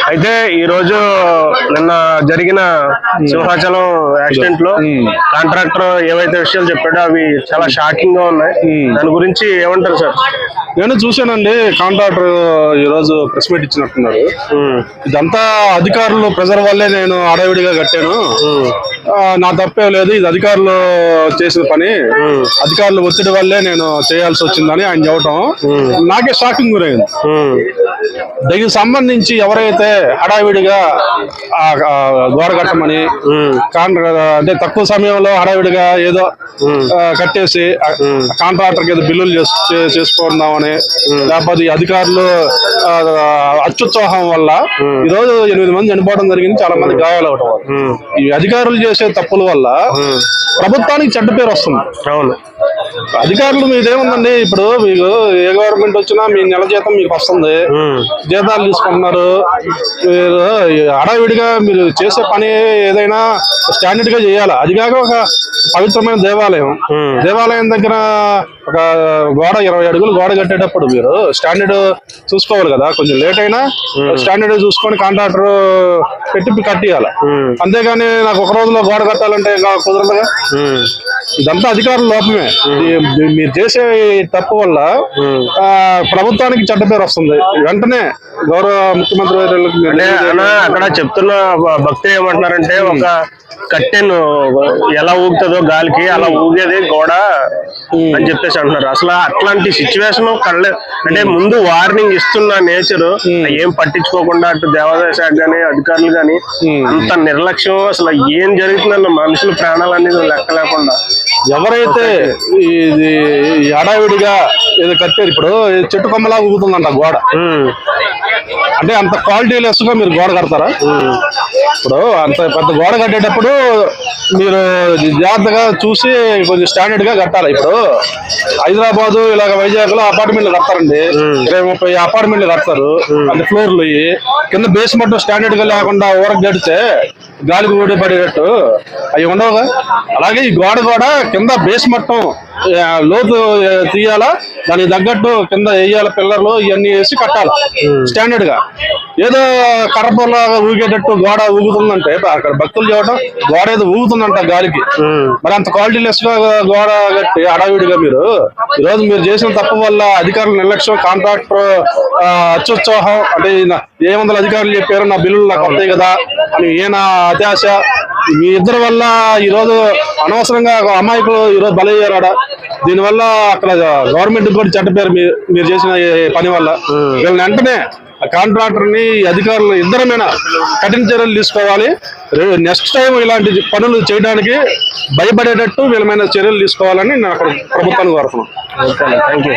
అయితే ఈ రోజు నిన్న జరిగిన సింహాచలం యాక్సిడెంట్ లో కాంట్రాక్టర్ ఏవైతే విషయాలు చెప్పాడో అవి చాలా షాకింగ్ గా ఉన్నాయి. దాని గురించి ఏమంటారు సార్? నేను చూశానండి, కాంట్రాక్టర్ ఈ రోజు ప్రెస్ మీట్ ఇచ్చినట్టున్నారు. ఇదంతా అధికారులు ప్రెజర్ వల్లే నేను హడావిడిగా కట్టాను, నా తప్పే లేదు, ఇది అధికారులు చేసిన పని, అధికారులు ఒత్తిడి వల్లే నేను చేయాల్సి వచ్చిందని ఆయన చెప్పటం నాకే షాకింగ్ గురైంది. దీనికి సంబంధించి ఎవరైతే హడావిడిగా గోడ కట్టమని అంటే తక్కువ సమయంలో హడావిడిగా ఏదో కట్టేసి కాంట్రాక్టర్కి ఏదో బిల్లులు చేసుకుందామని, లేకపోతే ఈ అధికారులు అత్యుత్సాహం వల్ల ఈరోజు 8 మంది చనిపోవడం జరిగింది, చాలా మంది గాయాలు అవడం. ఈ అధికారులు చేసే తప్పుల వల్ల ప్రభుత్వానికి చెడ్డ పేరు వస్తుంది. అవును, అధికారులు మీదేముందండి, ఇప్పుడు మీకు ఏ గవర్నమెంట్ వచ్చినా మీ నెల జీతం మీకు వస్తుంది, జీతాలు తీసుకుంటున్నారు. మీరు హడావిడిగా మీరు చేసే పని ఏదైనా స్టాండర్డ్ గా చేయాలి. అది కాక ఒక పవిత్రమైన దేవాలయం దగ్గర ఒక గోడ 20 అడుగులు గోడ కట్టేటప్పుడు మీరు స్టాండర్డ్ చూసుకోవాలి కదా. కొంచెం లేట్ అయినా స్టాండర్డ్ చూసుకొని కాంట్రాక్టర్ పెట్టి కట్టియాలి. అంతేగాని నాకు ఒక రోజులో గోడ కట్టాలంటే కుదరదుగా. ఇదంతా అధికారుల లోపమే. మీరు చేసే తప్పు వల్ల ప్రభుత్వానికి చెడ్డ పేరు వస్తుంది. వెంటనే గౌరవ ముఖ్యమంత్రి అక్కడ చెప్తున్న భక్తులు ఏమంటున్నారంటే, ఒక కట్టెను ఎలా ఊగుతుందో గాలికి అలా ఊగేది గోడ అని చెప్పేసి అంటున్నారు. అసలు అట్లాంటి సిచ్యువేషన్ అంటే ముందు వార్నింగ్ ఇస్తున్న నేచర్ ఏం పట్టించుకోకుండా అటు దేవాదాయ శాఖ గానీ అధికారులు గాని అంత నిర్లక్ష్యం, అసలు ఏం జరుగుతుందన్న మనుషుల ప్రాణాలు అనేది లెక్క లేకుండా ఎవరైతే ఇది హడావిడిగా ఏదో కట్టారు. ఇప్పుడు చెట్టు కొమ్మలా ఊగుతుందంట గోడ, అంటే అంత క్వాలిటీ లెస్ గా మీరు గోడ కడతారా? ఇప్పుడు అంత పెద్ద గోడ కట్టేటప్పుడు మీరు జాగ్రత్తగా చూసి కొంచెం స్టాండర్డ్ గా కట్టాలి. ఇప్పుడు హైదరాబాద్ ఇలాగ వైజాగ్ లో అపార్ట్మెంట్లు కడతారండి, 20-30 అపార్ట్మెంట్లు కడతారు. అంటే ఫ్లోర్లు కింద బేస్మెంట్ స్టాండర్డ్ గా లేకుండా ఊరకు కడితే గాలికి ఊడి పడేటట్టు అవి ఉండవుగా. అలాగే ఈ గోడ కూడా కింద బేస్మెంట్ లోతు తీయాలా, దానికి తగ్గట్టు కింద వేయాలి, పిల్లర్లు ఇవన్నీ వేసి కట్టాలి స్టాండర్డ్ గా. ఏదో కర్రపొల్లాగా ఊగేటట్టు గోడ ఊగుతుందంటే అక్కడ భక్తులు చెప్పడం గోడ ఏదో ఊగుతుందంట గాలికి. మరి అంత క్వాలిటీ లెస్ గా గోడ కట్టి హడావిడిగా మీరు ఈరోజు మీరు చేసిన తప్పు వల్ల అధికారుల నిర్లక్ష్యం, కాంట్రాక్టర్ అత్యుత్సాహం, అంటే 100 అధికారులు చెప్పారు నా బిల్లులు నాకు వస్తాయి కదా అని ఈయన అత్యాశ, మీ ఇద్దరి వల్ల ఈరోజు అనవసరంగా అమాయకులు ఈరోజు బలయ్యారాడ. దీనివల్ల అక్కడ గవర్నమెంట్ కూడా చెడ్డ పేరు మీరు చేసిన పని వల్ల. వీళ్ళని వెంటనే కాంట్రాక్టర్ ని అధికారులు ఇద్దరమైనా కఠిన చర్యలు తీసుకోవాలి. నెక్స్ట్ టైం ఇలాంటి పనులు చేయడానికి భయపడేటట్టు వీళ్ళమైన చర్యలు తీసుకోవాలని నేను ప్రభుత్వాన్ని కోరుతున్నాను. Thank you.